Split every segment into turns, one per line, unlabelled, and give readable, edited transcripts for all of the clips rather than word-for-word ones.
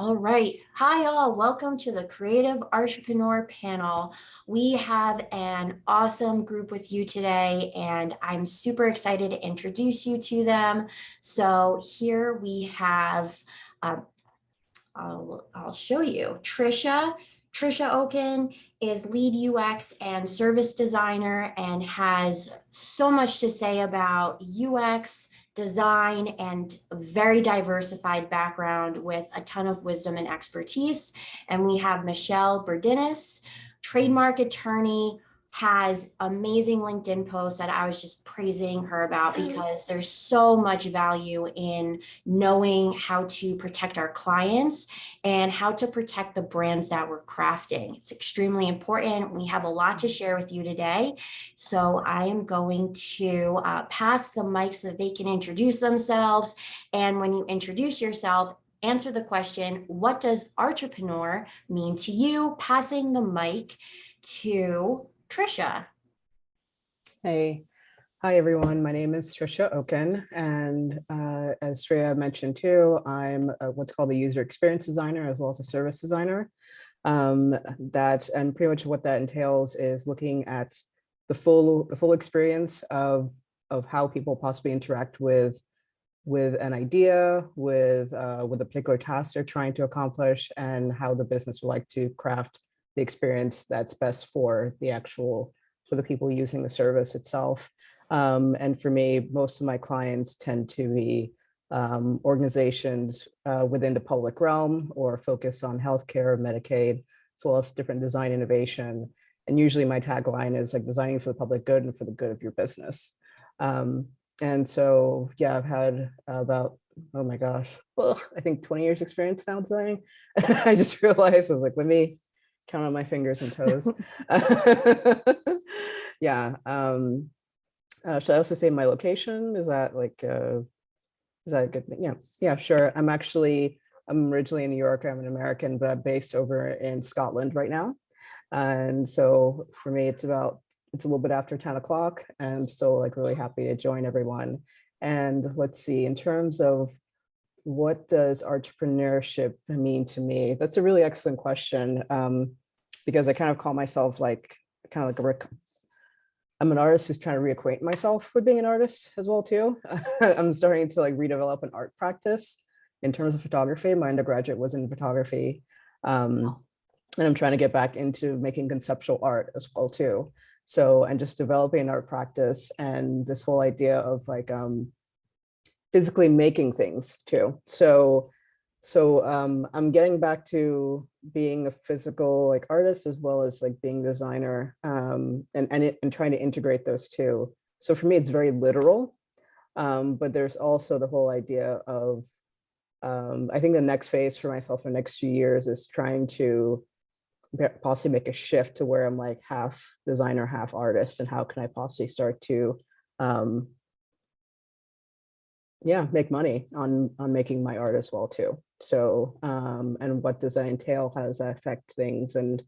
All right. Hi, all. Welcome to the Creative Entrepreneur panel. We have an awesome group with you today, and I'm super excited to introduce you to them. So here we have, I'll show you, Trisha. Trisha Oken is lead UX and service designer and has so much to say about UX, design, and a very diversified background with a ton of wisdom and expertise. And we have Michelle Berdinis, trademark attorney, has amazing LinkedIn posts that I was just praising her about because there's so much value in knowing how to protect our clients and how to protect the brands that we're crafting. It's extremely important. We have a lot to share with you today. So I am going to pass the mic so that they can introduce themselves. And when you introduce yourself, answer the question, what does Artrepreneur mean to you? Passing the mic to Trisha.
Hey, hi everyone. My name is Trisha Oken, and as Shreya mentioned too, I'm what's called a user experience designer as well as a service designer. And pretty much what that entails is looking at the full experience of how people possibly interact with an idea, with a particular task they're trying to accomplish, and how the business would like to craft the experience that's best for the people using the service itself. And for me, most of my clients tend to be organizations within the public realm or focus on healthcare, Medicaid, as well as different design innovation. And usually my tagline is like designing for the public good and for the good of your business. And so, yeah, I've had about, oh my gosh, I think 20 years experience now designing. I just realized, I was like, let me count on my fingers and toes. Yeah. Should I also say my location? Is that like, is that a good thing? Yeah. Yeah, sure. I'm originally in New York. I'm an American, but I'm based over in Scotland right now. And so for me, it's a little bit after 10 o'clock. And I'm still like really happy to join everyone. And let's see, in terms of what does entrepreneurship mean to me? That's a really excellent question, because I kind of call myself like I'm an artist who's trying to reacquaint myself with being an artist as well too. I'm starting to like redevelop an art practice in terms of photography. My undergraduate was in photography, and I'm trying to get back into making conceptual art as well too. So, and just developing an art practice and this whole idea of like physically making things too. So I'm getting back to being a physical like artist as well as like being a designer, and trying to integrate those two. So for me, it's very literal, but there's also the whole idea of I think the next phase for myself in the next few years is trying to possibly make a shift to where I'm like half designer, half artist, and how can I possibly start to make money on making my art as well too. So and what does that entail? How does that affect things? And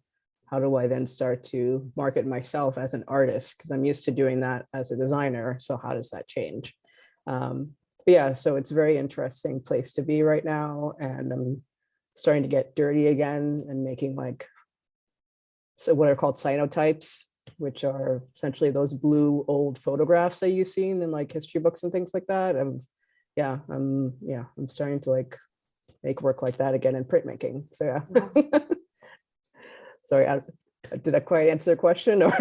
how do I then start to market myself as an artist? Because I'm used to doing that as a designer. So how does that change? But yeah, so it's a very interesting place to be right now. And I'm starting to get dirty again and making like, so what are called cyanotypes, which are essentially those blue old photographs that you've seen in like history books and things like that. I'm starting to like make work like that again in printmaking. So yeah. Sorry, did I quite answer the question? Or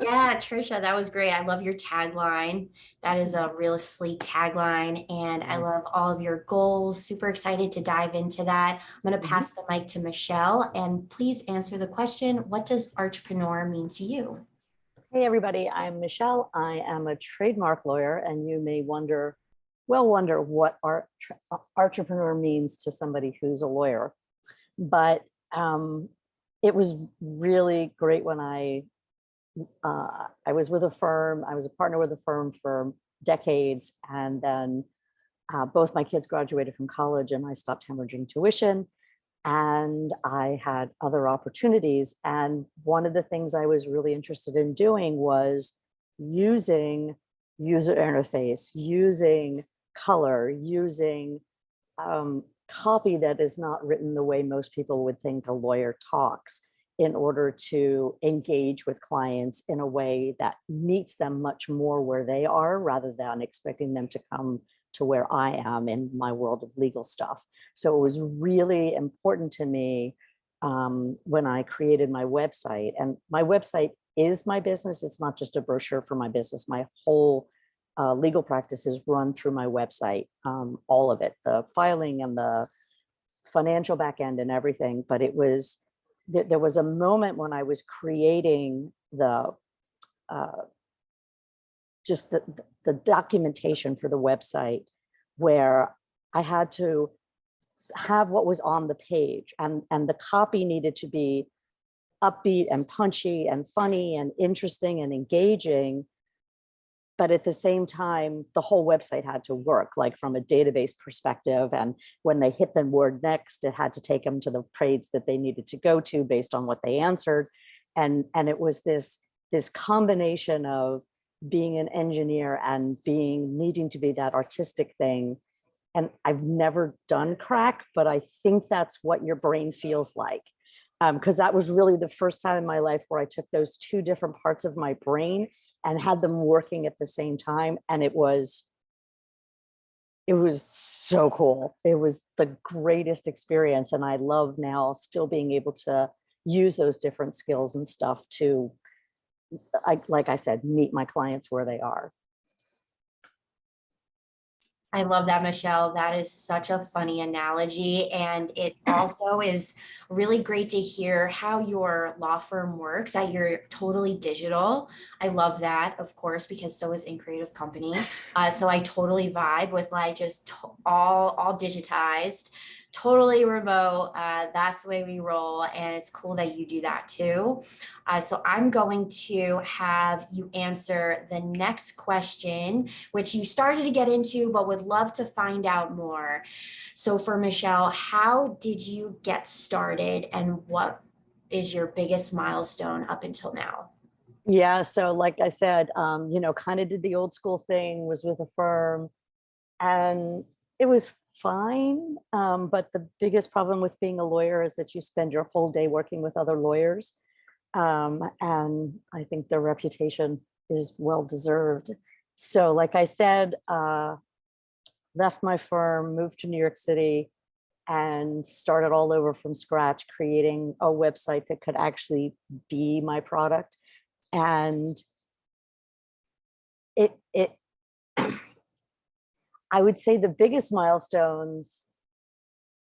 Yeah, Trisha, that was great. I love your tagline. That is a real sleek tagline, and I love all of your goals. Super excited to dive into that. I'm going to pass the mic to Michelle, and please answer the question, what does Artrepreneur mean to you?
Hey everybody, I'm Michelle. I am a trademark lawyer, and you may wonder what Artrepreneur means to somebody who's a lawyer. But it was really great when I was with a firm. I was a partner with a firm for decades, and then both my kids graduated from college and I stopped hemorrhaging tuition, and I had other opportunities. And one of the things I was really interested in doing was using user interface, using color, using copy that is not written the way most people would think a lawyer talks, in order to engage with clients in a way that meets them much more where they are, rather than expecting them to come to where I am in my world of legal stuff. So it was really important to me when I created my website. And my website is my business. It's not just a brochure for my business. My whole legal practice is run through my website, all of it, the filing and the financial back end and everything. But it was, there was a moment when I was creating the just the documentation for the website, where I had to have what was on the page, and the copy needed to be upbeat and punchy and funny and interesting and engaging. But at the same time, the whole website had to work, like from a database perspective. And when they hit the word next, it had to take them to the page that they needed to go to based on what they answered. And it was this combination of being an engineer and needing to be that artistic thing. And I've never done crack, but I think that's what your brain feels like. Because that was really the first time in my life where I took those two different parts of my brain and had them working at the same time. And it was so cool. It was the greatest experience. And I love now still being able to use those different skills and stuff to, like I said, meet my clients where they are.
I love that, Michelle. That is such a funny analogy. And it also is really great to hear how your law firm works, that you're totally digital. I love that, of course, because so is In Creative Company. So I totally vibe with like just all digitized, totally remote. That's the way we roll. And it's cool that you do that too. So I'm going to have you answer the next question, which you started to get into, but would love to find out more. So for Michelle, how did you get started and what is your biggest milestone up until now?
Yeah, so like I said, kind of did the old school thing, was with a firm, and it was fine. But the biggest problem with being a lawyer is that you spend your whole day working with other lawyers. And I think their reputation is well deserved. So like I said, left my firm, moved to New York City, and started all over from scratch, creating a website that could actually be my product. And it I would say the biggest milestones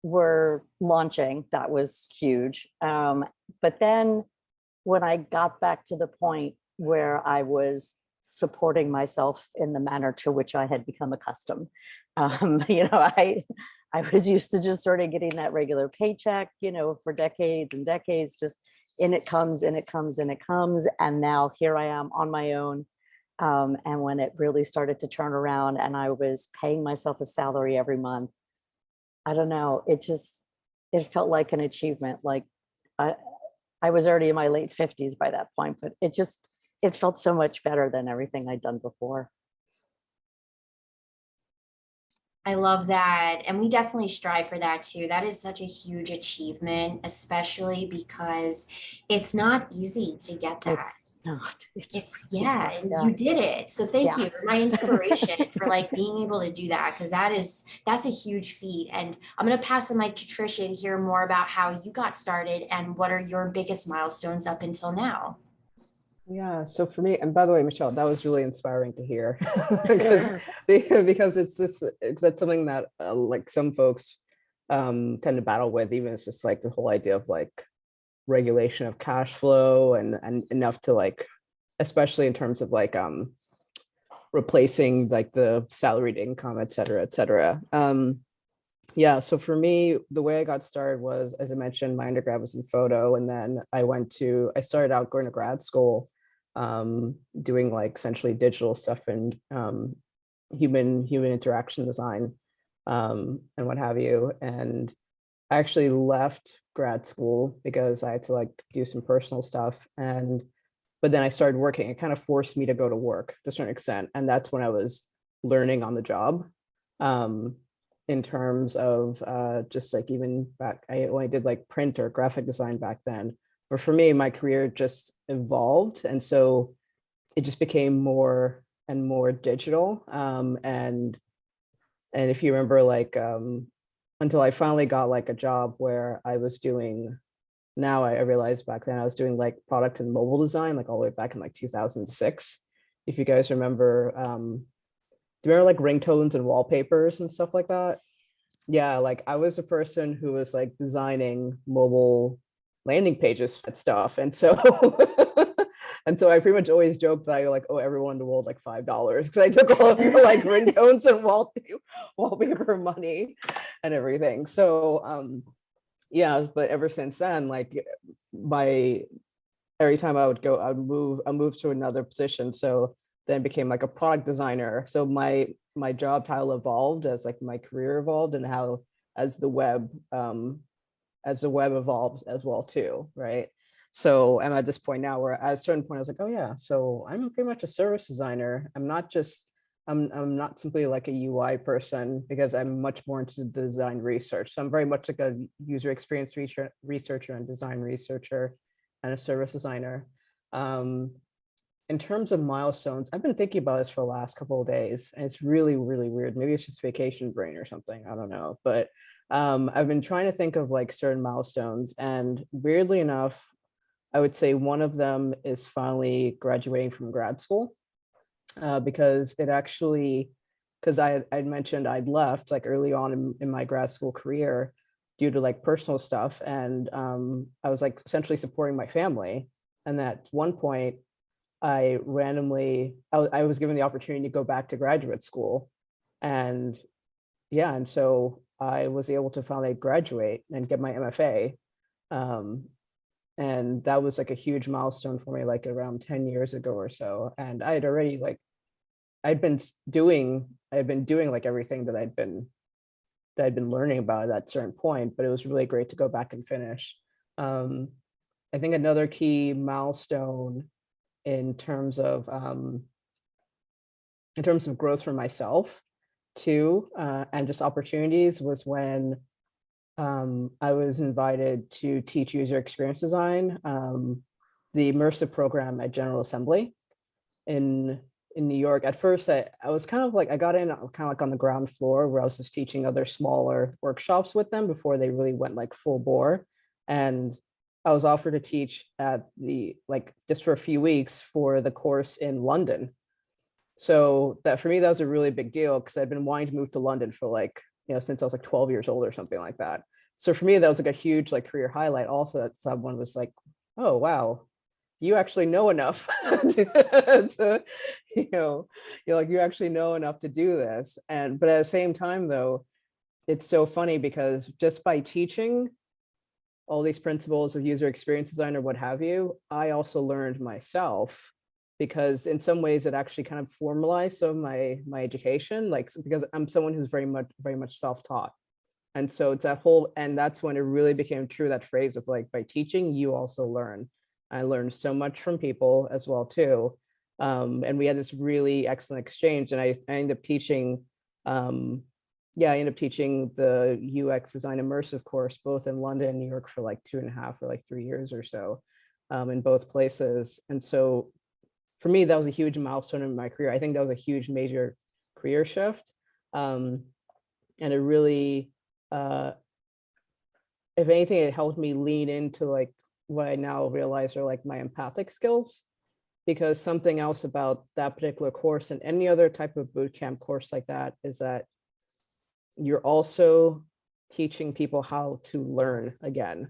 were launching. That was huge. But then when I got back to the point where I was supporting myself in the manner to which I had become accustomed, I was used to just sort of getting that regular paycheck, for decades and decades, just in it comes, and it comes, and it comes. And now here I am on my own. And when it really started to turn around and I was paying myself a salary every month, I don't know, it felt like an achievement. Like I was already in my late 50s by that point, but it felt so much better than everything I'd done before.
I love that. And we definitely strive for that too. That is such a huge achievement, especially because it's not easy to get that.
It's not.
Yeah, and
yeah.
you did it. So thank
Yeah.
you for my inspiration for like being able to do that, because that's a huge feat. And I'm gonna pass the mic to Trisha to hear more about how you got started and what are your biggest milestones up until now.
Yeah, so for me, and by the way, Michelle, that was really inspiring to hear because that's something that like some folks tend to battle with. Even it's just like the whole idea of like regulation of cash flow and enough to like, especially in terms of like replacing like the salaried income, et cetera, et cetera. Yeah, so for me, the way I got started was, as I mentioned, my undergrad was in photo, and then I started out going to grad school, doing like essentially digital stuff and human interaction design, and what have you. And I actually left grad school because I had to like do some personal stuff, but then I started working. It kind of forced me to go to work to a certain extent, and that's when I was learning on the job. in terms of just like even back, I only did like print or graphic design back then. But for me, my career just evolved. And so it just became more and more digital. And if you remember, like until I finally got like a job where I was doing, now I realized back then I was doing like product and mobile design, like all the way back in like 2006. If you guys remember, do you remember like ringtones and wallpapers and stuff like that? Yeah, like I was a person who was like designing mobile landing pages and stuff. And so and so I pretty much always joked that I like owe everyone in the world like $5 because I took all of your like ringtones and wallpaper money and everything. So yeah, but ever since then, like by every time I would go, I move to another position. So then became like a product designer. So my job title evolved as like my career evolved, and how as the web evolved as well too, right? So I'm at this point now where at a certain point I was like, oh yeah, so I'm pretty much a service designer. I'm not simply like a UI person, because I'm much more into design research. So I'm very much like a user experience researcher and design researcher and a service designer. In terms of milestones, I've been thinking about this for the last couple of days, and it's really, really weird. Maybe it's just vacation brain or something. I don't know. But I've been trying to think of like certain milestones, and weirdly enough, I would say one of them is finally graduating from grad school, because it actually, because I'd mentioned I'd left like early on in my grad school career due to like personal stuff, and I was like essentially supporting my family. And at one point, I was given the opportunity to go back to graduate school. And yeah, and so I was able to finally graduate and get my MFA. And that was like a huge milestone for me, like around 10 years ago or so. And I had already like, I'd been doing like everything that I'd been learning about at that certain point, but it was really great to go back and finish. I think another key milestone in terms of growth for myself too, and just opportunities, was when I was invited to teach user experience design, the immersive program at General Assembly in New York. At first, I was kind of like, I got in kind of like on the ground floor, where I was just teaching other smaller workshops with them before they really went like full bore. And I was offered to teach at the, like, just for a few weeks for the course in London. So that for me, that was a really big deal, because I'd been wanting to move to London for like, since I was like 12 years old or something like that. So for me, that was like a huge like career highlight also, that someone was like, oh, wow, you actually know enough to, you're like, you actually know enough to do this. But at the same time though, it's so funny, because just by teaching all these principles of user experience design or what have you, I also learned myself, because in some ways it actually kind of formalized some of my education, like, because I'm someone who's very much self-taught. And so it's and that's when it really became true, that phrase of like, by teaching, you also learn. I learned so much from people as well too. And we had this really excellent exchange, and I ended up teaching, I ended up teaching the UX design immersive course, both in London and New York, for like 2.5 or like 3 years or so, in both places. And so for me, that was a huge milestone in my career. I think that was a huge major career shift. And it really, if anything, it helped me lean into like what I now realize are like my empathic skills, because something else about that particular course and any other type of bootcamp course like that is that you're also teaching people how to learn again,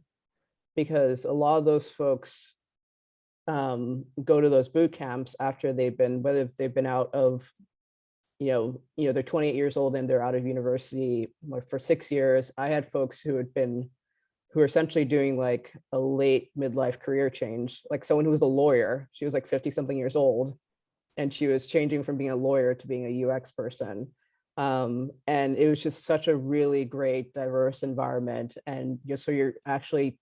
because a lot of those folks go to those boot camps after whether they've been out of, they're 28 years old and they're out of university for 6 years. I had folks who were essentially doing like a late midlife career change, like someone who was a lawyer. She was like 50 something years old, and she was changing from being a lawyer to being a UX person. And it was just such a really great, diverse environment. And so you're actually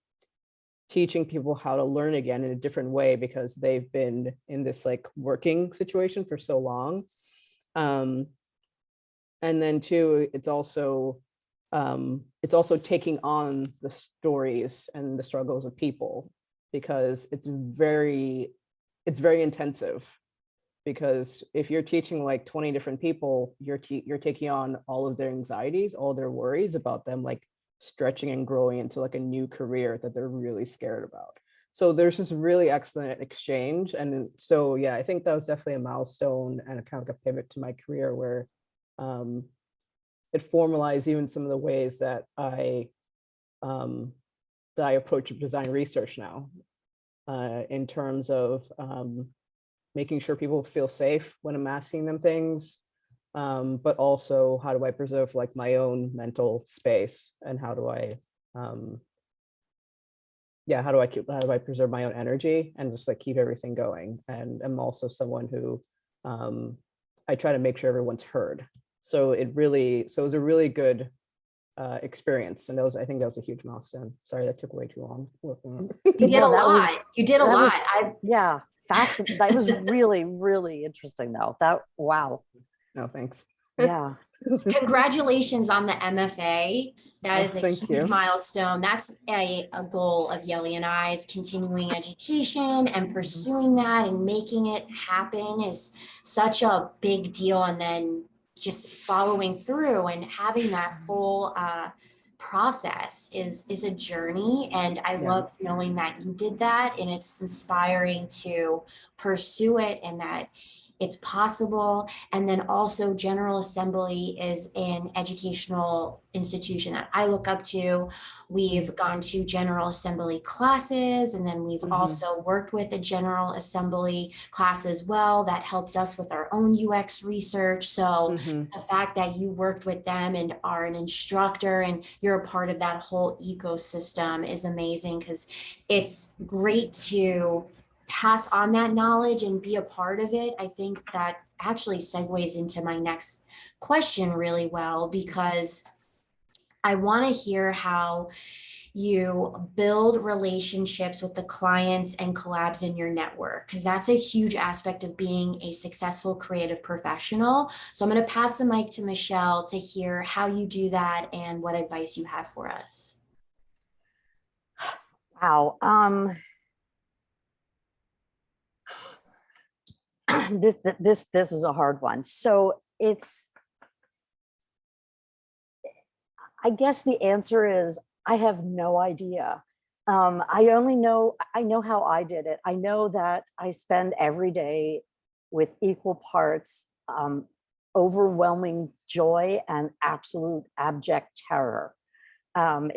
teaching people how to learn again in a different way, because they've been in this like working situation for so long. And then too, it's also it's also taking on the stories and the struggles of people, because it's very intensive. Because if you're teaching like 20 different people, you're taking on all of their anxieties, all their worries about them like stretching and growing into like a new career that they're really scared about. So there's this really excellent exchange. And so, yeah, I think that was definitely a milestone and a kind of like a pivot to my career where it formalized even some of the ways that I approach design research now, in terms of making sure people feel safe when I'm asking them things, but also how do I preserve like my own mental space, and how do I preserve my own energy and just like keep everything going. And I'm also someone who I try to make sure everyone's heard. So it was a really good experience. And I think that was a huge milestone. Sorry, that took way too long.
You did
No,
a
that
lot.
was-
You did a
that
lot.
was- Yeah, fascinating. That was really, really interesting though. Wow.
No, thanks.
Yeah.
Congratulations on the MFA. That
Oh,
is a
thank
huge
you.
milestone. That's a goal of Yelly and I's. Continuing education and pursuing that and making it happen is such a big deal. And then just following through and having that whole process is a journey. And I
Yeah.
love knowing that you did that, and it's inspiring to pursue it and that it's possible. And then also General Assembly is an educational institution that I look up to. We've gone to General Assembly classes, and then we've also worked with a General Assembly class as well that helped us with our own UX research. So the fact that you worked with them and are an instructor and you're a part of that whole ecosystem is amazing, because it's great to pass on that knowledge and be a part of it. I think that actually segues into my next question really well, because I want to hear how you build relationships with the clients and collabs in your network, because that's a huge aspect of being a successful creative professional. So I'm going to pass the mic to Michelle to hear how you do that and what advice you have for us.
Wow. This is a hard one. So I guess the answer is I have no idea. I know how I did it. I know that I spend every day with equal parts overwhelming joy and absolute abject terror. I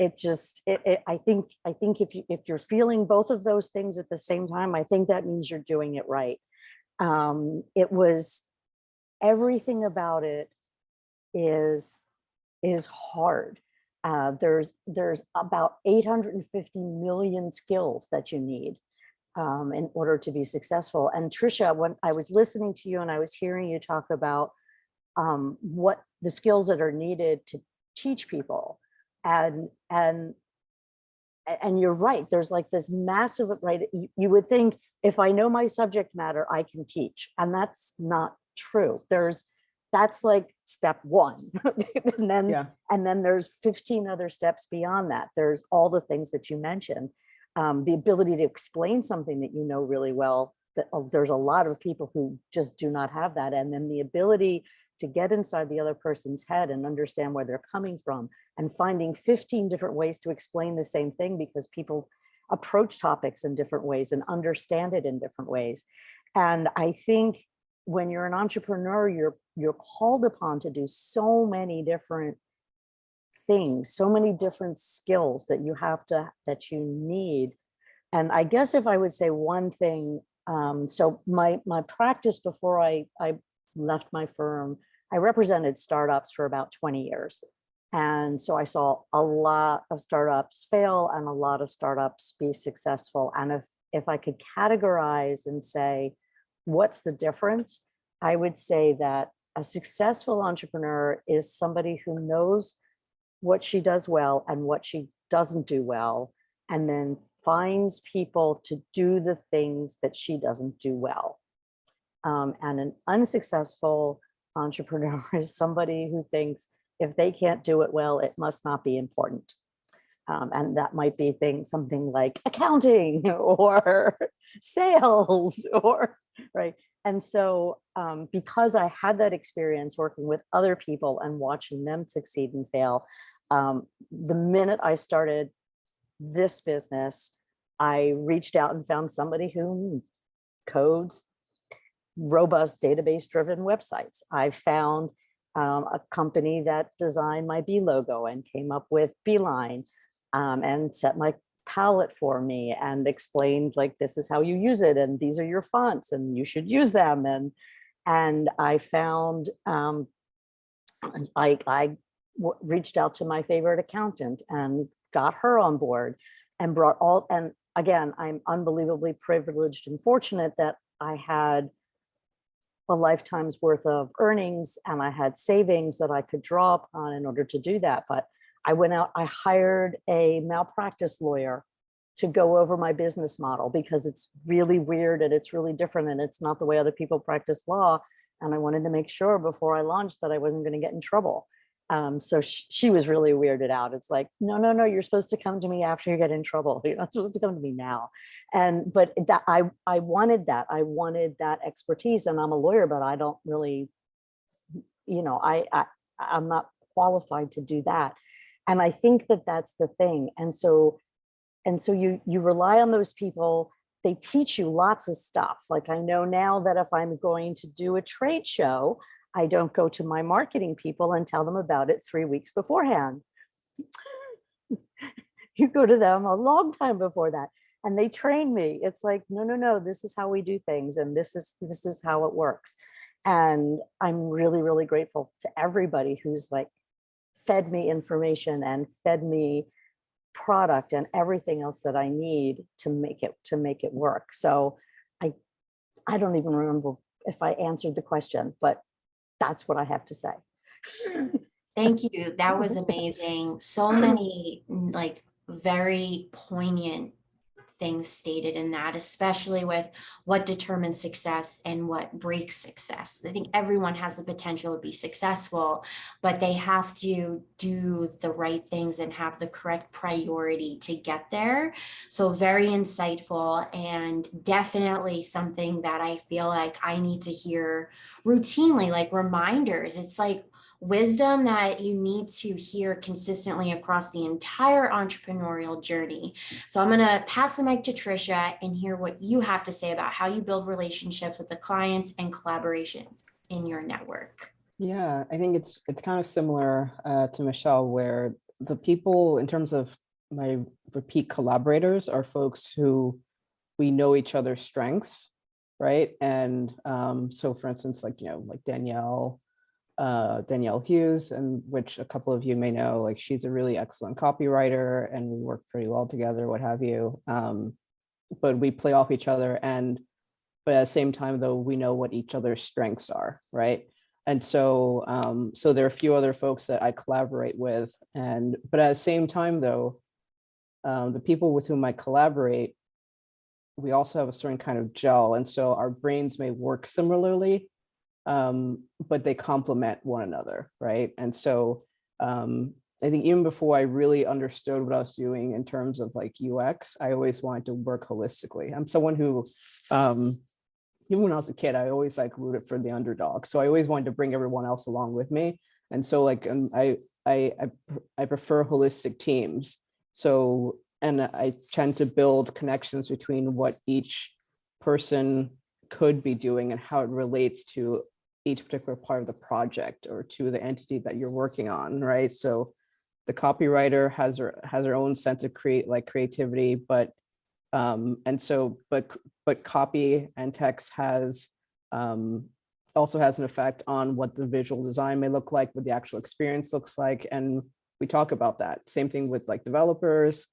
think if you're feeling both of those things at the same time, I think that means you're doing it right. Everything about it is hard. There's about 850 million skills that you need in order to be successful. And Trisha, when I was listening to you and I was hearing you talk about what the skills that are needed to teach people, and you're right, there's like this massive, right? You would think if I know my subject matter, I can teach. And that's not true. That's like step one. and then there's 15 other steps beyond that. There's all the things that you mentioned. The ability to explain something that you know really well, that there's a lot of people who just do not have that. And then the ability to get inside the other person's head and understand where they're coming from, and finding 15 different ways to explain the same thing, because people approach topics in different ways and understand it in different ways. And I think when you're an entrepreneur, you're called upon to do so many different things, so many different skills that you need. And I guess if I would say one thing, so my practice before I left my firm, I represented startups for about 20 years. And so I saw a lot of startups fail and a lot of startups be successful. And if I could categorize and say, what's the difference? I would say that a successful entrepreneur is somebody who knows what she does well and what she doesn't do well, and then finds people to do the things that she doesn't do well. And an unsuccessful entrepreneur is somebody who thinks, if they can't do it well, it must not be important. And that might be something like accounting or sales or right. And so because I had that experience working with other people and watching them succeed and fail, the minute I started this business, I reached out and found somebody who codes robust database driven websites. I found a company that designed my B logo and came up with Beeline and set my palette for me and explained like, this is how you use it. And these are your fonts and you should use them. And I found, I reached out to my favorite accountant and got her on board and brought and again, I'm unbelievably privileged and fortunate that I had a lifetime's worth of earnings and I had savings that I could draw upon in order to do that. But I went out, I hired a malpractice lawyer to go over my business model because it's really weird and it's really different and it's not the way other people practice law. And I wanted to make sure before I launched that I wasn't going to get in trouble. So she was really weirded out. It's like, no, you're supposed to come to me after you get in trouble. You're not supposed to come to me now. But that I wanted that. I wanted that expertise, and I'm a lawyer, but I don't really, I'm not qualified to do that. And I think that that's the thing. And so you rely on those people. They teach you lots of stuff. Like I know now that if I'm going to do a trade show, I don't go to my marketing people and tell them about it 3 weeks beforehand. You go to them a long time before that and they train me. It's like, no, this is how we do things. And this is how it works. And I'm really, really grateful to everybody who's like fed me information and fed me product and everything else that I need to make it work. So I don't even remember if I answered the question, but that's what I have to say.
Thank you. That was amazing. So many like very poignant things stated in that, especially with what determines success and what breaks success. I think everyone has the potential to be successful, but they have to do the right things and have the correct priority to get there. So very insightful and definitely something that I feel like I need to hear routinely, like reminders. It's like wisdom that you need to hear consistently across the entire entrepreneurial journey. So I'm going to pass the mic to Trisha and hear what you have to say about how you build relationships with the clients and collaborations in your network.
Yeah, I think it's kind of similar to Michelle, where the people in terms of my repeat collaborators are folks who we know each other's strengths, right? And so for instance, like Danielle Hughes, and which a couple of you may know, like she's a really excellent copywriter and we work pretty well together, what have you. But we play off each other, but at the same time though, we know what each other's strengths are, right? And so so there are a few other folks that I collaborate with, but at the same time though, the people with whom I collaborate, we also have a certain kind of gel, and so our brains may work similarly, but they complement one another, right? And so I think even before I really understood what I was doing in terms of like UX, I always wanted to work holistically. I'm someone who, even when I was a kid, I always like rooted for the underdog. So I always wanted to bring everyone else along with me. And so like I prefer holistic teams. So, and I tend to build connections between what each person could be doing and how it relates to each particular part of the project or to the entity that you're working on, right? So the copywriter has her own sense of creativity, but copy and text has also has an effect on what the visual design may look like, what the actual experience looks like, and we talk about that. Same thing with like developers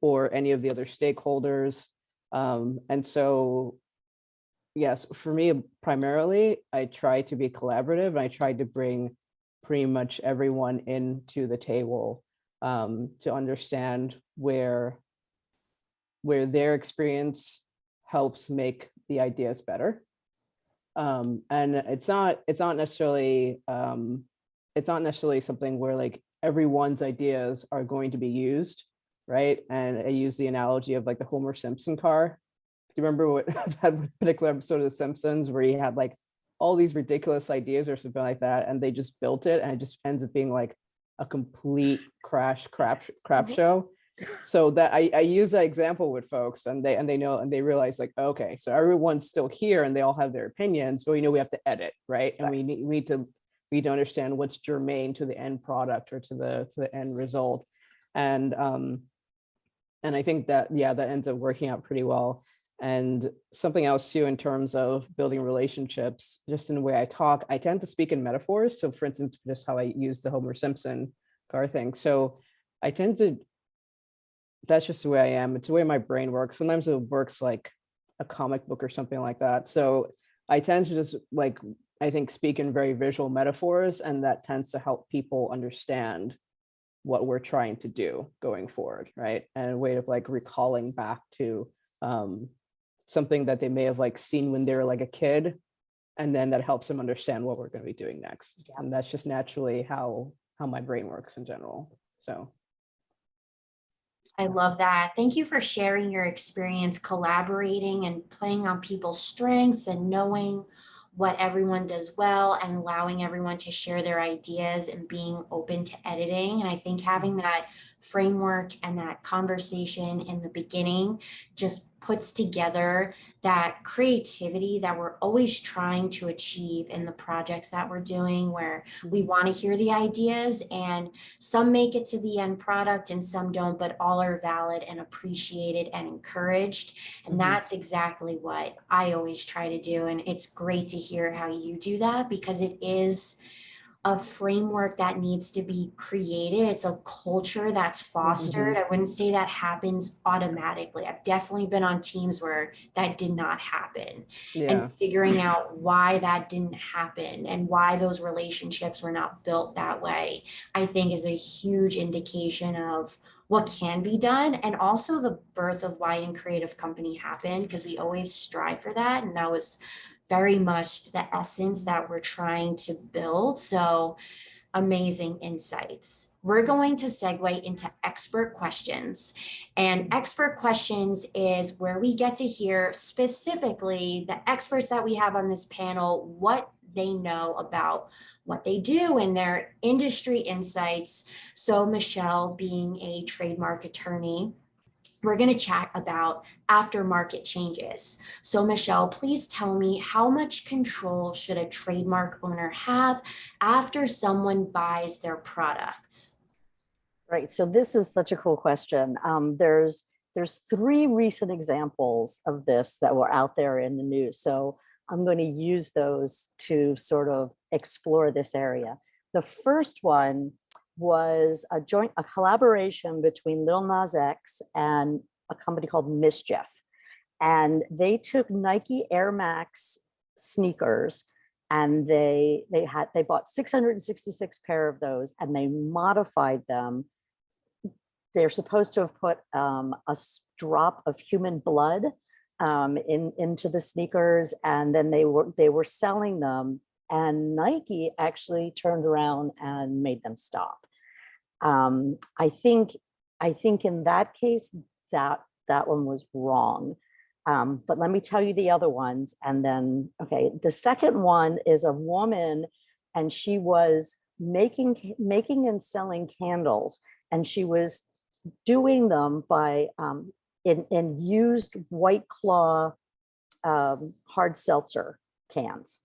or any of the other stakeholders, and so yes, for me, primarily, I try to be collaborative and I try to bring pretty much everyone into the table to understand where their experience helps make the ideas better. And it's not necessarily it's not necessarily something where like everyone's ideas are going to be used, right? And I use the analogy of like the Homer Simpson car. Do you remember what that particular episode of The Simpsons where he had like all these ridiculous ideas or something like that, and they just built it, and it just ends up being like a complete crap show. So that I use that example with folks, and they know, and they realize like, okay, so everyone's still here and they all have their opinions, but we know we have to edit, right? And we need to understand what's germane to the end product or to the end result. And I think that, yeah, that ends up working out pretty well. And something else too, in terms of building relationships, just in the way I talk, I tend to speak in metaphors. So for instance, just how I use the Homer Simpson car thing. So I tend to, that's just the way I am. It's the way my brain works. Sometimes it works like a comic book or something like that. So I tend to just like, I think, speak in very visual metaphors, and that tends to help people understand what we're trying to do going forward, right? And a way of like recalling back to something that they may have like seen when they were like a kid, and then that helps them understand what we're going to be doing next. Yeah. And that's just naturally how my brain works in general. So
I love that. Thank you for sharing your experience collaborating and playing on people's strengths and knowing what everyone does well and allowing everyone to share their ideas and being open to editing. And I think having that framework and that conversation in the beginning just puts together that creativity that we're always trying to achieve in the projects that we're doing, where we want to hear the ideas, and some make it to the end product and some don't, but all are valid and appreciated and encouraged. And that's exactly what I always try to do. And it's great to hear how you do that, because it is a framework that needs to be created. It's a culture that's fostered. I wouldn't say that happens automatically. I've definitely been on teams where that did not happen.
yeah.
And figuring out why that didn't happen and why those relationships were not built that way, I think is a huge indication of what can be done, and also the birth of why In Creative Company happened, because we always strive for that. And that was very much the essence that we're trying to build. So amazing insights. We're going to segue into expert questions. And expert questions is where we get to hear specifically the experts that we have on this panel, what they know about what they do and their industry insights. So Michelle, being a trademark attorney, we're going to chat about aftermarket changes. So Michelle, please tell me, how much control should a trademark owner have after someone buys their product?
Right. So this is such a cool question. There's 3 recent examples of this that were out there in the news. So I'm going to use those to sort of explore this area. The first one was a collaboration between Lil Nas X and a company called Mischief. And they took Nike Air Max sneakers, and they bought 666 pair of those, and they modified them. They're supposed to have put a drop of human blood into the sneakers, and then they were selling them, and Nike actually turned around and made them stop. I think in that case that one was wrong. But let me tell you the other ones. And then, okay, the second one is a woman, and she was making and selling candles, and she was doing them by in used White Claw hard seltzer cans.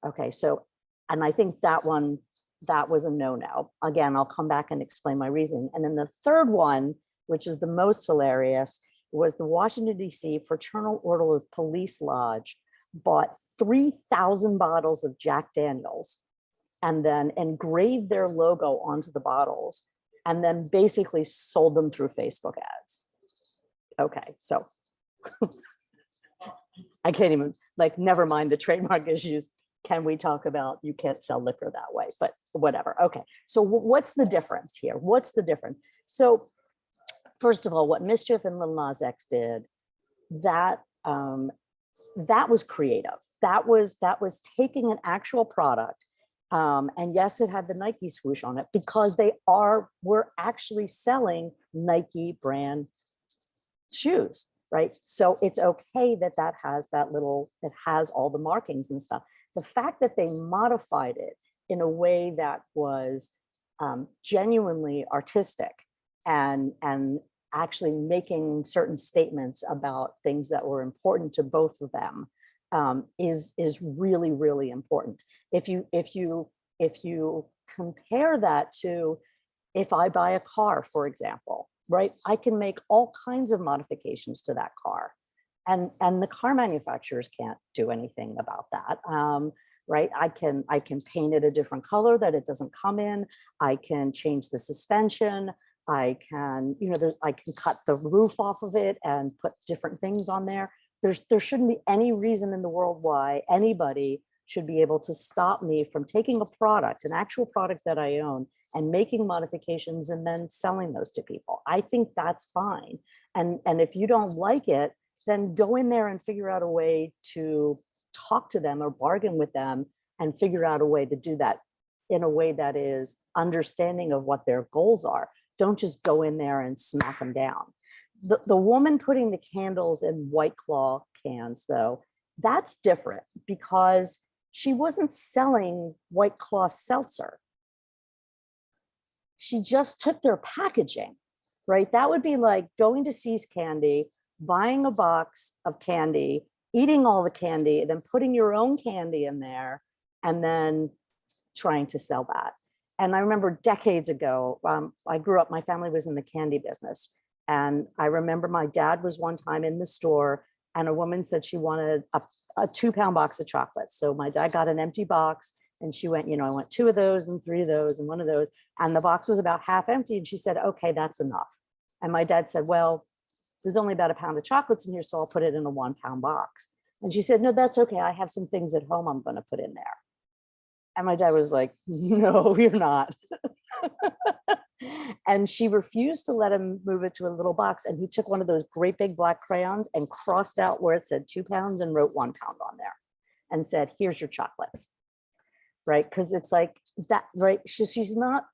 Okay, so, and I think that was a no-no. Again, I'll come back and explain my reasoning. And then the third one, which is the most hilarious, was the Washington, D.C. Fraternal Order of Police Lodge bought 3,000 bottles of Jack Daniels and then engraved their logo onto the bottles and then basically sold them through Facebook ads. Okay, so I can't even, like, never mind the trademark issues. Can we talk about, you can't sell liquor that way, but whatever. Okay, so what's the difference here? What's the difference? So first of all, what Mischief and Lil Nas X did, that was creative. That was taking an actual product And yes, it had the Nike swoosh on it because we're actually selling Nike brand shoes, right? So it's okay that that has it has all the markings and stuff. The fact that they modified it in a way that was genuinely artistic and actually making certain statements about things that were important to both of them is really, really important. If you compare that to if I buy a car, for example, right, I can make all kinds of modifications to that car, and the car manufacturers can't do anything about that. Right, I can paint it a different color that it doesn't come in. I can change the suspension. I can, I can cut the roof off of it and put different things on there. There shouldn't be any reason in the world why anybody should be able to stop me from taking a product, an actual product that I own, and making modifications and then selling those to people. I think that's fine. And if you don't like it, then go in there and figure out a way to talk to them or bargain with them and figure out a way to do that in a way that is understanding of what their goals are. Don't just go in there and smack them down. The woman putting the candles in White Claw cans, though, that's different because she wasn't selling White Claw seltzer. She just took their packaging, right? That would be like going to See's Candy, buying a box of candy, eating all the candy, then putting your own candy in there, and then trying to sell that. And I remember decades ago, I grew up, my family was in the candy business. And I remember my dad was one time in the store and a woman said she wanted a 2-pound box of chocolates. So my dad got an empty box and she went, I want 2 of those and 3 of those and 1 of those. And the box was about half empty. And she said, okay, that's enough. And my dad said, well, there's only about 1 pound of chocolates in here, so I'll put it in a 1-pound box. And she said, no, that's okay. I have some things at home I'm going to put in there. And my dad was like, no, you're not. And she refused to let him move it to a little box. And he took one of those great big black crayons and crossed out where it said 2 pounds and wrote 1 pound on there and said, here's your chocolates. Right. Because it's like that, right. She's not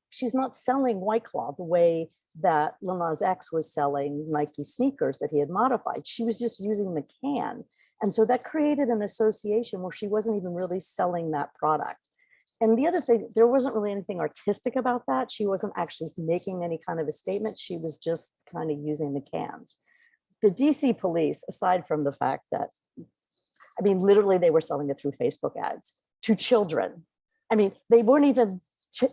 selling White Claw the way that Lil Nas X was selling Nike sneakers that he had modified. She was just using the can. And so that created an association where she wasn't even really selling that product. And the other thing, there wasn't really anything artistic about that. She wasn't actually making any kind of a statement. She was just kind of using the cans. The DC police, aside from the fact that, I mean, literally they were selling it through Facebook ads to children. I mean, they weren't even,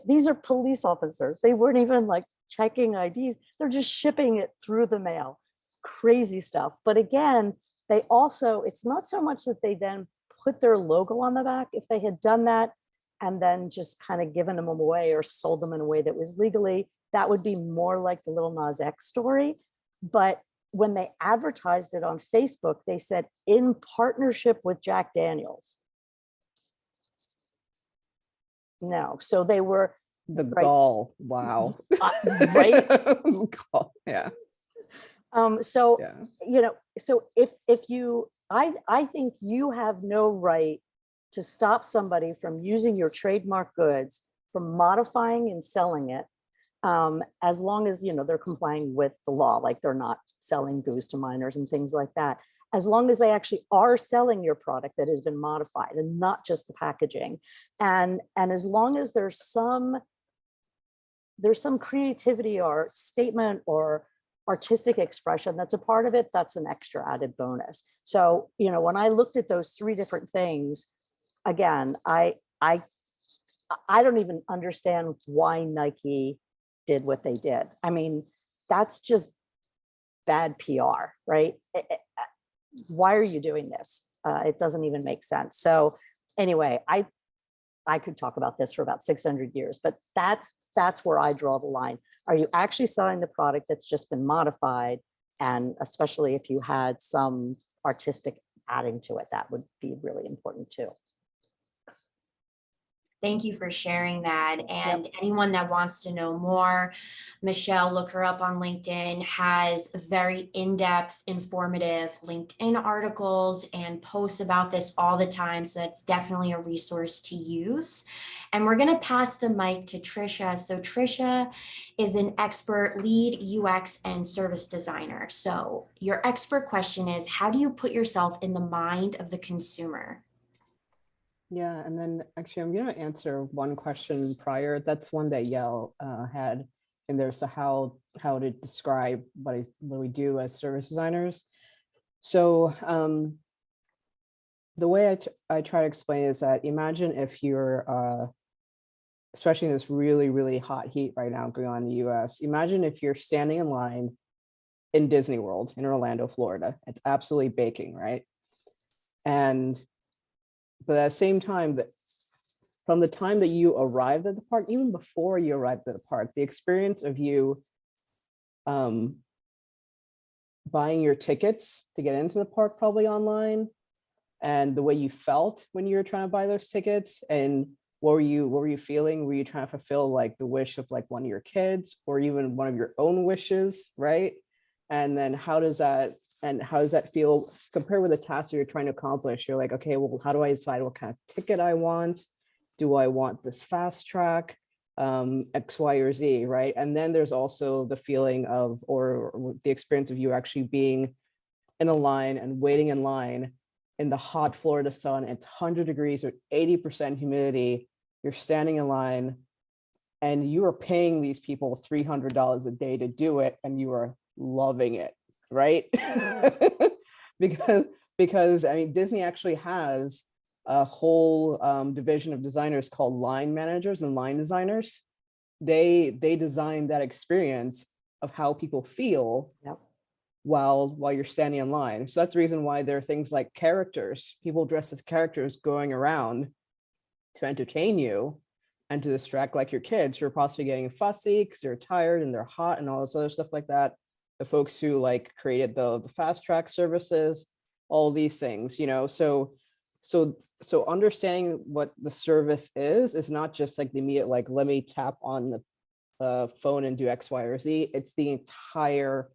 these are police officers. They weren't even like checking IDs. They're just shipping it through the mail. Crazy stuff. But again, they also, it's not so much that they then put their logo on the back. If they had done that, and then just kind of given them away or sold them in a way that was legally, that would be more like the Lil Nas X story. But when they advertised it on Facebook, they said in partnership with Jack Daniels. No, so they were
The
right.
gall, wow.
Right.
Gall, yeah.
So,
yeah.
So if you, I think you have no right to stop somebody from using your trademark goods, from modifying and selling it, as long as, they're complying with the law, like they're not selling booze to minors and things like that. As long as they actually are selling your product that has been modified and not just the packaging. And as long as there's some creativity or statement or artistic expression that's a part of it, that's an extra added bonus. So, when I looked at those 3 different things, again, I don't even understand why Nike did what they did. I mean, that's just bad PR, right? Why are you doing this? It doesn't even make sense. So anyway, I could talk about this for about 600 years, but that's where I draw the line. Are you actually selling the product that's just been modified? And especially if you had some artistic adding to it, that would be really important too.
Thank you for sharing that. And anyone that wants to know more, Michelle, look her up on LinkedIn, has very in-depth, informative LinkedIn articles and posts about this all the time. So that's definitely a resource to use. And we're going to pass the mic to Trisha. So Trisha is an expert lead UX and service designer. So your expert question is, how do you put yourself in the mind of the consumer?
Yeah, and then actually I'm going to answer one question prior. That's one that Yael had in there. So how to describe what we do as service designers. So the way I try to explain is that imagine if you're, especially in this really, really hot heat right now going on in the US, imagine if you're standing in line in Disney World in Orlando, Florida. It's absolutely baking, right? But at the same time, that from the time that you arrived at the park, even before you arrived at the park, the experience of you buying your tickets to get into the park probably online, and the way you felt when you were trying to buy those tickets, and what were you feeling? Were you trying to fulfill like the wish of like one of your kids or even one of your own wishes, right? And then how does that feel compared with the task that you're trying to accomplish? You're like, okay, well, how do I decide what kind of ticket I want? Do I want this fast track, X, Y, or Z, right? And then there's also the feeling of, or the experience of you actually being in a line and waiting in line in the hot Florida sun. It's 100 degrees or 80% humidity. You're standing in line and you are paying these people $300 a day to do it, and you are loving it, right? because I mean, Disney actually has a whole division of designers called line managers and line designers. They design that experience of how people feel while you're standing in line. So that's the reason why there are things like characters, people dressed as characters going around to entertain you and to distract like your kids who are possibly getting fussy because they're tired and they're hot and all this other stuff like that. The folks who like created the fast track services, all these things, you know. So understanding what the service is not just like the immediate, like, let me tap on the phone and do X, Y, or Z. It's the entire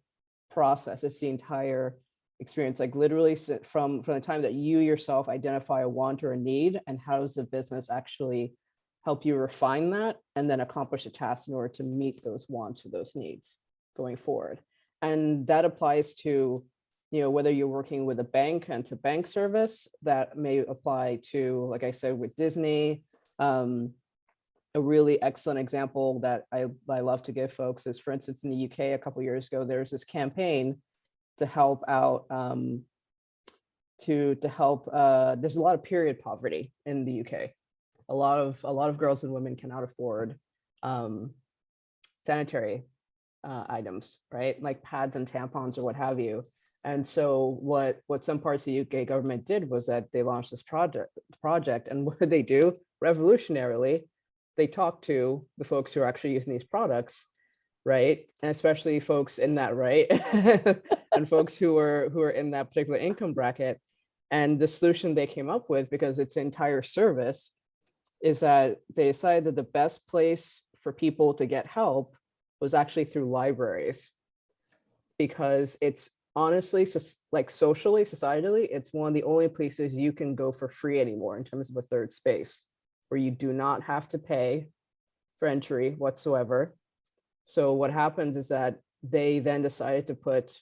process. It's the entire experience, like literally from the time that you yourself identify a want or a need, and how does the business actually help you refine that and then accomplish a task in order to meet those wants or those needs going forward. And that applies to, you know, whether you're working with a bank and it's a bank service, that may apply to, like I said, with Disney. A really excellent example that I love to give folks is, for instance, in the UK a couple of years ago, there's this campaign to help out, to help, there's a lot of period poverty in the UK. A lot of girls and women cannot afford sanitary items, right? Like pads and tampons or what have you. And so what some parts of the UK government did was that they launched this project, and what did they do? Revolutionarily, they talked to the folks who are actually using these products, right? And especially folks in that, right? And folks who are in that particular income bracket. And the solution they came up with, because its entire service, is that they decided that the best place for people to get help was actually through libraries, because it's honestly, like socially, societally, it's one of the only places you can go for free anymore in terms of a third space, where you do not have to pay for entry whatsoever. So what happens is that they then decided to put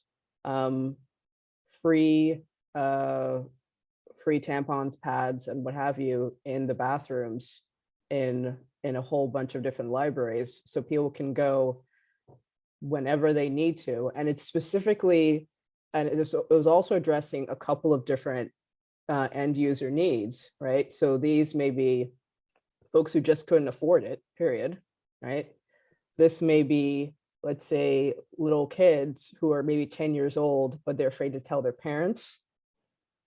free tampons, pads, and what have you in the bathrooms in a whole bunch of different libraries, so people can go whenever they need to. And it's specifically, and it was also addressing a couple of different end user needs, right? So these may be folks who just couldn't afford it, period, right? This may be, let's say, little kids who are maybe 10 years old, but they're afraid to tell their parents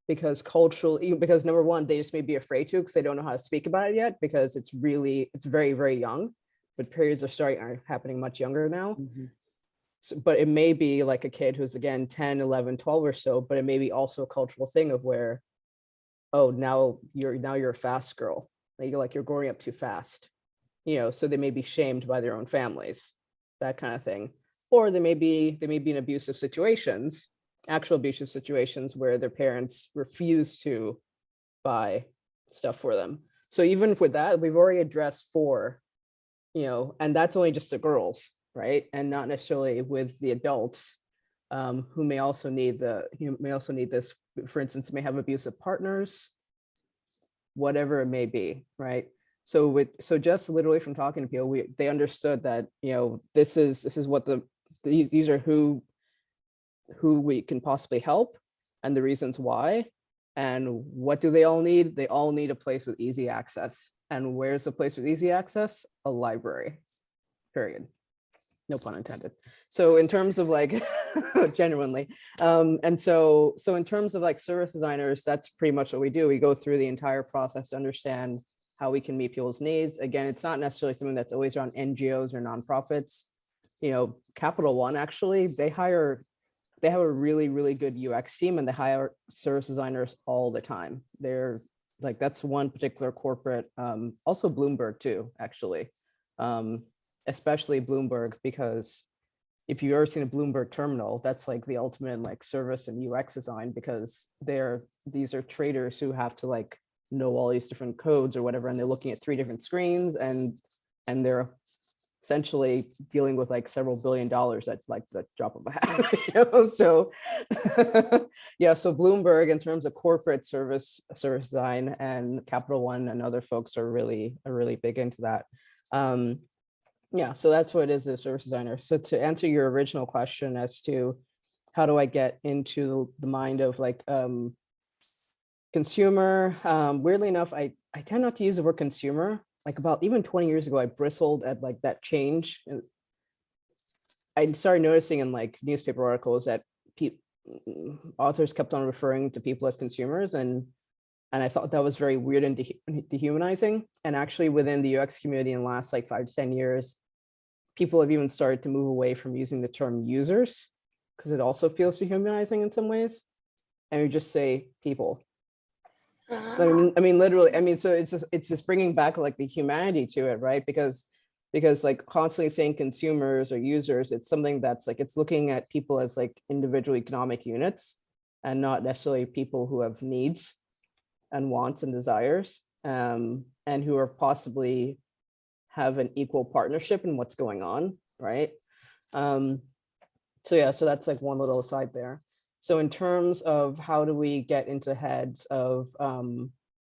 because culturally, because number one, they just may be afraid to because they don't know how to speak about it yet, because it's very, very young, but periods are happening much younger now.
Mm-hmm.
So, but it may be like a kid who's again 10, 11, 12 or so, but it may be also a cultural thing of where, oh, now you're a fast girl, like you're growing up too fast, so they may be shamed by their own families, that kind of thing. Or they may be in abusive situations, actual abusive situations where their parents refuse to buy stuff for them. So even with that, we've already addressed 4, and that's only just the girls, right? And not necessarily with the adults, who may also need this. For instance, may have abusive partners, whatever it may be, right? So just literally from talking to people, they understood that, this is what these are who we can possibly help, and the reasons why. And what do they all need? They all need a place with easy access. And where's a place with easy access? A library, period. No pun intended. So in terms of like, genuinely, and so in terms of like service designers, that's pretty much what we do. We go through the entire process to understand how we can meet people's needs. Again, it's not necessarily something that's always around NGOs or nonprofits. Capital One, actually, they have a really, really good UX team, and they hire service designers all the time. They're like, that's one particular corporate, also Bloomberg too, actually. Especially Bloomberg, because if you've ever seen a Bloomberg terminal, that's like the ultimate like service and UX design, because these are traders who have to like know all these different codes or whatever, and they're looking at 3 different screens, and they're essentially dealing with like several $1 billion at like the drop of a hat. So yeah, so Bloomberg, in terms of corporate service design, and Capital One and other folks are really big into that. Yeah, so that's what it is, a service designer. So to answer your original question as to how do I get into the mind of like consumer, weirdly enough, I tend not to use the word consumer. Like about even 20 years ago, I bristled at like that change. And I started noticing in like newspaper articles that authors kept on referring to people as consumers, and I thought that was very weird and dehumanizing. And actually within the UX community in the last like 5 to 10 years, people have even started to move away from using the term users, because it also feels dehumanizing in some ways. And we just say people. I mean, literally, so it's just bringing back like the humanity to it, right? Because like constantly saying consumers or users, it's something that's like, it's looking at people as like individual economic units, and not necessarily people who have needs and wants and desires, and who are possibly have an equal partnership in what's going on, right? So yeah, so that's like one little aside there. So in terms of how do we get into heads of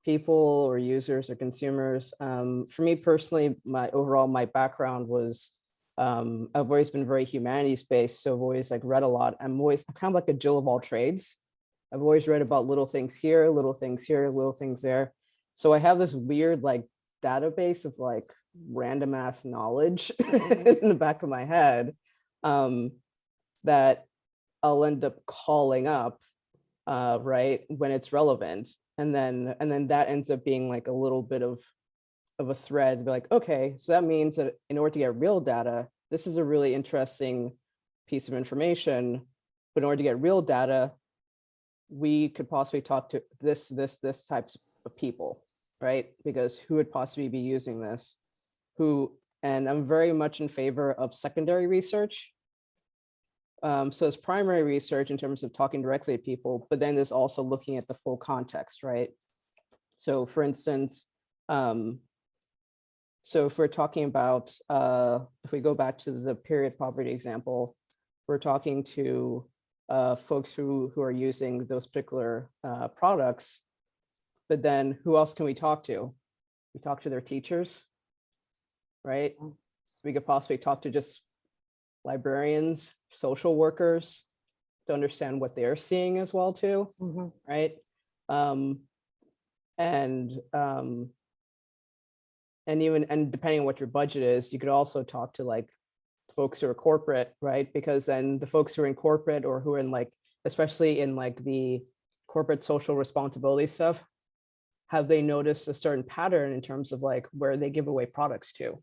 people or users or consumers, for me personally, my background was, I've always been very humanities based. So I've always like read a lot. I'm kind of like a Jill of all trades. I've always read about little things here, little things here, little things there. So I have this weird like database of like random ass knowledge in the back of my head, that I'll end up calling up, right, when it's relevant. And then that ends up being like a little bit of a thread. Be like, okay, so that means that in order to get real data, this is a really interesting piece of information. But in order to get real data, we could possibly talk to this types of people, right? Because who would possibly be using this? And I'm very much in favor of secondary research. So it's primary research in terms of talking directly to people, but then there's also looking at the full context, right? So for instance, so if we're talking about, if we go back to the period poverty example, we're talking to folks who are using those particular products, but then who else can we talk to? We talk to their teachers, right? We could possibly talk to just librarians, social workers, to understand what they're seeing as well too, right? And depending on what your budget is, you could also talk to like folks who are corporate, right? Because then the folks who are in corporate, or who are in like, especially in like the corporate social responsibility stuff, have they noticed a certain pattern in terms of like where they give away products to?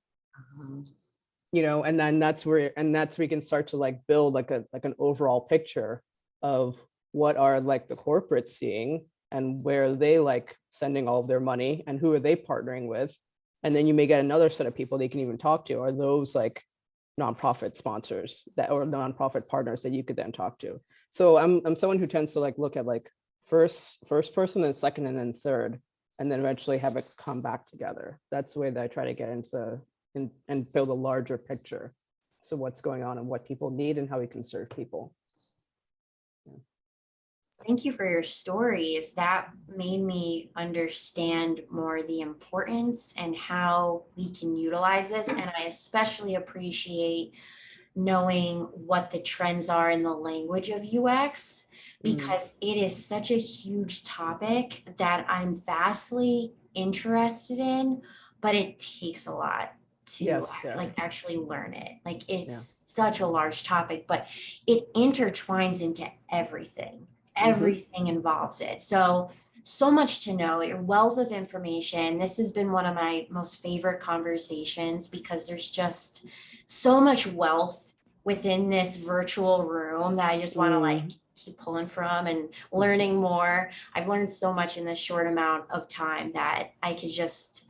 And then that's where we can start to like build like an overall picture of what are like the corporates seeing, and where are they like sending all of their money and who are they partnering with. And then you may get another set of people they can even talk to, are those like nonprofit sponsors that or nonprofit partners that you could then talk to. So I'm someone who tends to like look at like first person and second and then third, and then eventually have it come back together. That's the way that I try to get into and build a larger picture. So what's going on and what people need and how we can serve people.
Thank you for your stories. That made me understand more the importance and how we can utilize this. And I especially appreciate knowing what the trends are in the language of UX, because it is such a huge topic that I'm vastly interested in, but it takes a lot to
Yes, yeah.
like actually learn it. Like it's such a large topic, but it intertwines into everything. Everything involves it. So much to know, your wealth of information. This has been one of my most favorite conversations because there's just so much wealth within this virtual room that I just want to like keep pulling from and learning more. I've learned so much in this short amount of time that I could just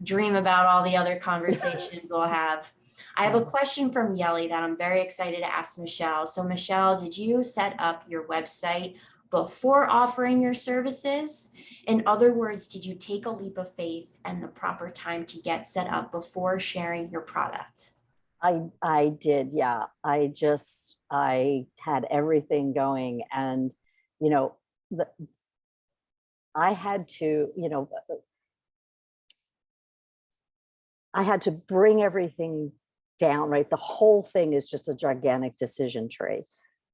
dream about all the other conversations we'll have. I have a question from Yelly that I'm very excited to ask Michelle. So Michelle, did you set up your website before offering your services? In other words, did you take a leap of faith and the proper time to get set up before sharing your product?
I did, yeah. I had everything going, and you know, I had to, I had to bring everything down, right? The whole thing is just a gigantic decision tree.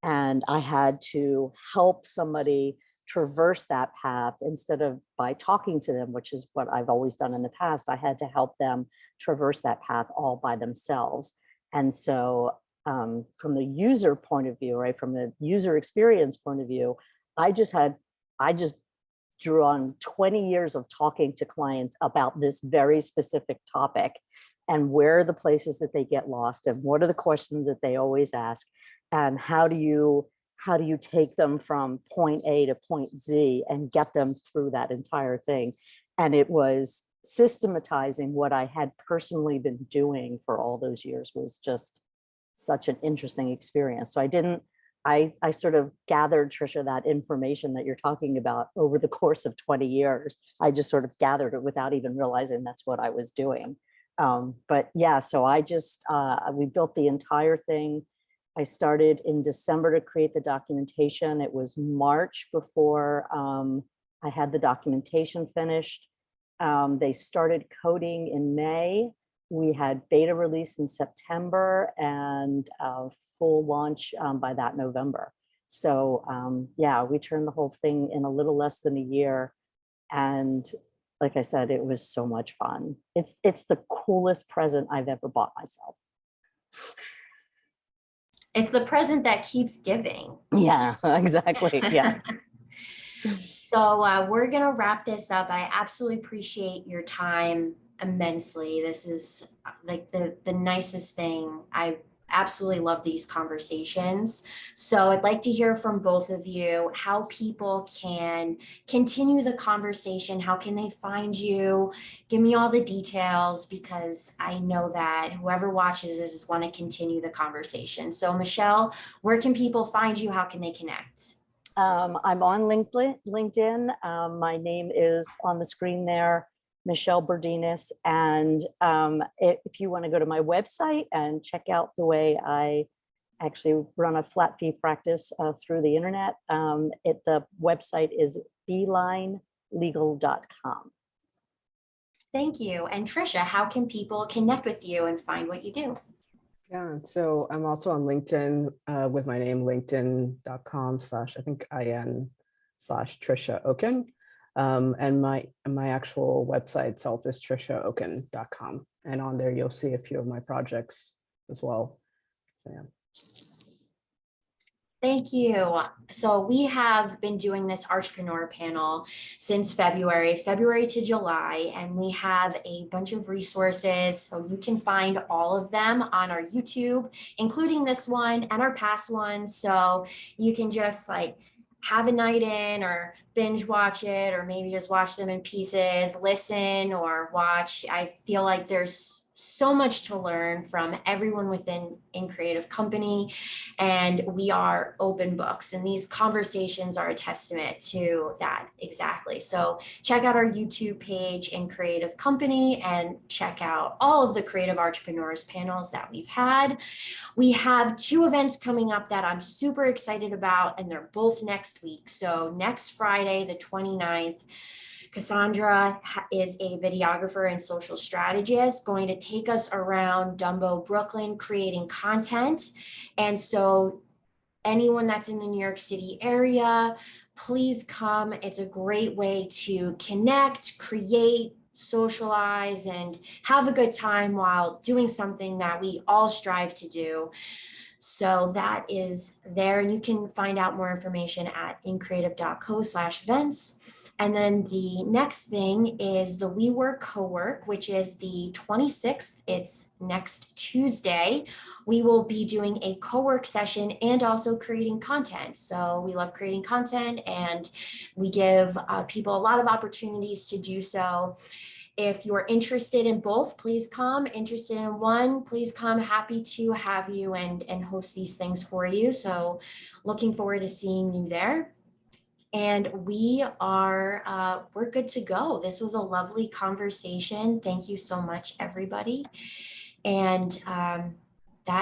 And I had to help somebody traverse that path instead of by talking to them, which is what I've always done in the past. I had to help them traverse that path all by themselves. And so from the user point of view, right, from the user experience point of view, I just drew on 20 years of talking to clients about this very specific topic and where are the places that they get lost and what are the questions that they always ask and how do you take them from point A to point Z and get them through that entire thing. And it was systematizing what I had personally been doing for all those years was just such an interesting experience. So I sort of gathered, Trisha, that information that you're talking about over the course of 20 years. I just sort of gathered it without even realizing that's what I was doing. But yeah, so we built the entire thing. I started in December to create the documentation. It was March before I had the documentation finished. They started coding in May. We had beta release in September and full launch by that November. So yeah, we turned the whole thing in a little less than a year. And like I said, it was so much fun. It's the coolest present I've ever bought myself.
It's the present that keeps giving.
Yeah, exactly. Yeah.
So we're gonna wrap this up. I absolutely appreciate your time immensely. This is like the nicest thing. I absolutely love these conversations. So I'd like to hear from both of you how people can continue the conversation. How can they find you? Give me all the details because I know that whoever watches this is want to continue the conversation. So Michelle, where can people find you? How can they connect?
I'm on LinkedIn. My name is on the screen there, Michelle Berdinas. And if you want to go to my website and check out the way I actually run a flat fee practice through the internet, the website is beelinelegal.com.
Thank you. And Trisha, how can people connect with you and find what you do?
Yeah, so I'm also on LinkedIn with my name, linkedin.com/IN/Trisha Oken. And my actual website itself is trishaoken.com. And on there, you'll see a few of my projects as well. So, yeah.
Thank you. So we have been doing this Artrepreneur panel since February to July, and we have a bunch of resources. So you can find all of them on our YouTube, including this one and our past ones. So you can just like have a night in or binge watch it, or maybe just watch them in pieces, listen or watch. I feel like there's so much to learn from everyone within in Creative Company, and we are open books, and these conversations are a testament to that exactly. So check out our YouTube page in Creative Company and check out all of the creative entrepreneurs panels that we've had. We have 2 events coming up that I'm super excited about, and they're both next week. So next Friday, the 29th, Cassandra is a videographer and social strategist going to take us around Dumbo, Brooklyn, creating content. And so anyone that's in the New York City area, please come. It's a great way to connect, create, socialize, and have a good time while doing something that we all strive to do. So that is there, and you can find out more information at increative.co/events. And then the next thing is the WeWork Co-work, which is the 26th. It's next Tuesday. We will be doing a co-work session and also creating content. So we love creating content, and we give people a lot of opportunities to do so. If you're interested in both, please come. Interested in one, please come. Happy to have you and host these things for you. So looking forward to seeing you there. And we're good to go. This was a lovely conversation. Thank you so much, everybody. And